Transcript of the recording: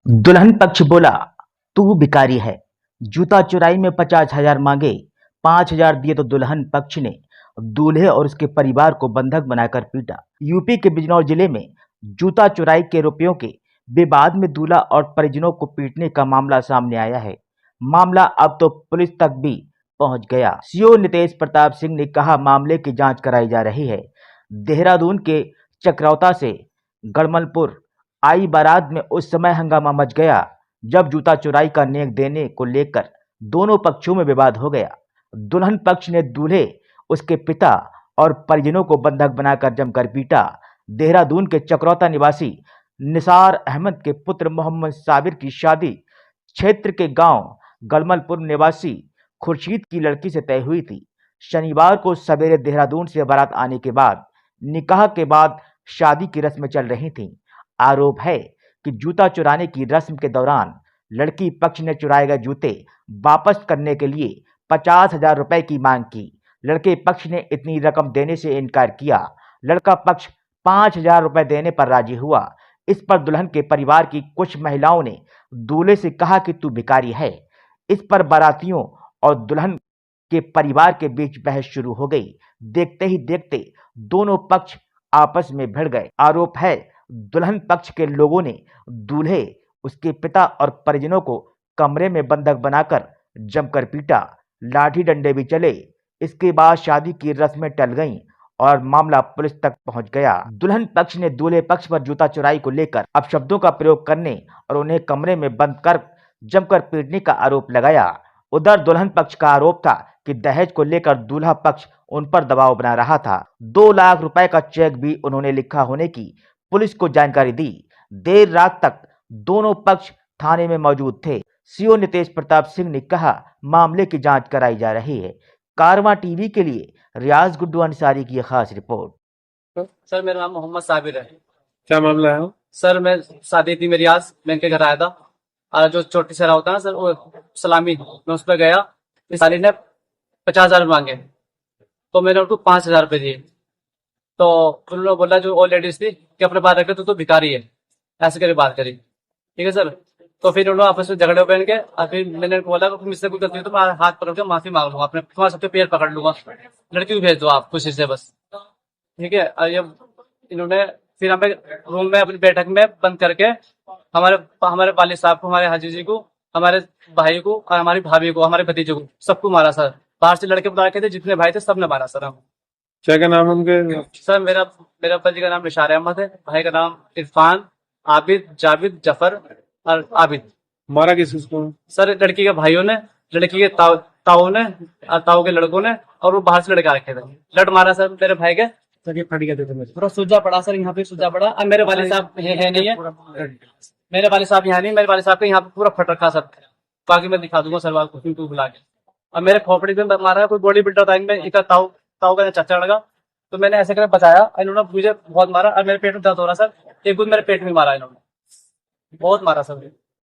दुल्हन पक्ष बोला, तू भिखारी है। जूता चुराई में 50,000 मांगे, 5,000 दिए तो दुल्हन पक्ष ने दूल्हे और उसके परिवार को बंधक बनाकर पीटा। यूपी के बिजनौर जिले में जूता चुराई के रुपयों के विवाद में दूल्हा और परिजनों को पीटने का मामला सामने आया है। मामला अब तो पुलिस तक भी पहुंच गया। सीओ नितेश प्रताप सिंह ने कहा, मामले की जांच कराई जा रही है। देहरादून के चक्रौता से गड़मलपुर आई बारात में उस समय हंगामा मच गया जब जूता चुराई का नेक देने को लेकर दोनों पक्षों में विवाद हो गया। दुल्हन पक्ष ने दूल्हे, उसके पिता और परिजनों को बंधक बनाकर जमकर पीटा। देहरादून के चक्रौता निवासी निसार अहमद के पुत्र मोहम्मद साबिर की शादी क्षेत्र के गांव गड़मलपुर निवासी खुर्शीद की लड़की से तय हुई थी। शनिवार को सवेरे देहरादून से बारात आने के बाद निकाह के बाद शादी की रस्में चल रही थीं। आरोप है कि जूता चुराने की रस्म के दौरान लड़की पक्ष ने चुराए गए जूते वापस करने के लिए 50,000 रुपए की मांग की। लड़के पक्ष ने इतनी रकम देने से इनकार किया। लड़का पक्ष 5,000 रुपए देने पर राजी हुआ। इस पर दुल्हन के परिवार की कुछ महिलाओं ने दूल्हे से कहा कि तू भिखारी है। इस पर बारातियों और दुल्हन के परिवार के बीच बहस शुरू हो गई। देखते ही देखते दोनों पक्ष आपस में भिड़ गए। आरोप है दुल्हन पक्ष के लोगों ने दूल्हे, उसके पिता और परिजनों को कमरे में बंधक बनाकर जमकर पीटा। लाठी डंडे भी चले। इसके बाद शादी की रस्में टल गईं और मामला पुलिस तक पहुंच गया। दुल्हन पक्ष ने दूल्हे पक्ष पर जूता चुराई को लेकर अपशब्दों का प्रयोग करने और उन्हें कमरे में बंद कर जमकर पीटने का आरोप लगाया। उधर दुल्हन पक्ष का आरोप था कि दहेज को लेकर दूल्हा पक्ष उन पर दबाव बना रहा था। 2 लाख रुपए का चेक भी उन्होंने लिखा होने की पुलिस को जानकारी दी। देर रात तक दोनों पक्ष थाने में मौजूद थे। सीओ नितेश प्रताप सिंह ने कहा, मामले की जांच कराई जा रही है। कारवां टीवी के लिए रियाज गुड्डू अंसारी की खास रिपोर्ट। सर मेरा नाम मोहम्मद साबिर है। क्या मामला है? सर मैं शादी थी मेरी, आज मैं इनके घर आया था और जो छोटी सहरा होता है ना सर, वो सलामी, मैं उस पर गया। इस साली ने 50,000 मांगे तो मैंने उनको 5,000 रुपए दिए। तो उन्होंने बोला, जो और लेडीज थी, कि अपने बात रखे तो भिखारी है, ऐसे करके बात करी। ठीक है सर। तो फिर उन्होंने आपस में झगड़े पहन के और फिर मैंने बोला कि मुझसे कोई गलती हो तो मैं हाथ पकड़ के माफी मांग लूंगा, अपने तुम्हारे सबके पैर पकड़ लूंगा, लड़की को भेज दो आप खुशी से बस। ठीक है। और ये इन्होंने फिर हमें रूम में अपनी बैठक में बंद करके हमारे वालिद साहब को, हमारे हाजी जी को, हमारे भाई को और हमारी भाभी को, हमारे भतीजे को, सबको मारा सर। बाहर से लड़के बुला रखे थे, जितने भाई थे सबने मारा सर। हम क्या नाम है उनके? सर मेरा पति का नाम निसार अहमद है, भाई का नाम इरफान, आबिद, जाविद, जफर और आबिद। मारा किसको? सर लड़की के भाइयों ने, लड़की के ताऊ ने और ताऊ के लड़कों ने, और वो बाहर से लड़का रखे थे। लड़ मारा सर मेरे भाई के, सर ये फट गया थे मेरे, पूरा सूजा पड़ा सर, यहाँ पे सूजा पड़ा। अब मेरे वाले साहब है नहीं है, मेरे वाले साहब यहाँ नहीं, मेरे वाले साहब के यहाँ पे पूरा फट रखा सर। बाकी मैं दिखा दूंगा सलवार को बुला के। अब मेरे खोपड़ी में मारा, कोई बॉडी बिल्डर था इनमें, एक ताऊ का चाचा लगा, तो मैंने ऐसे करके बचाया। इन्होंने मुझे बहुत मारा और मेरे पेट में दर्द हो रहा सर। एक गुद मेरे पेट में मारा इन्होंने, बहुत मारा सर।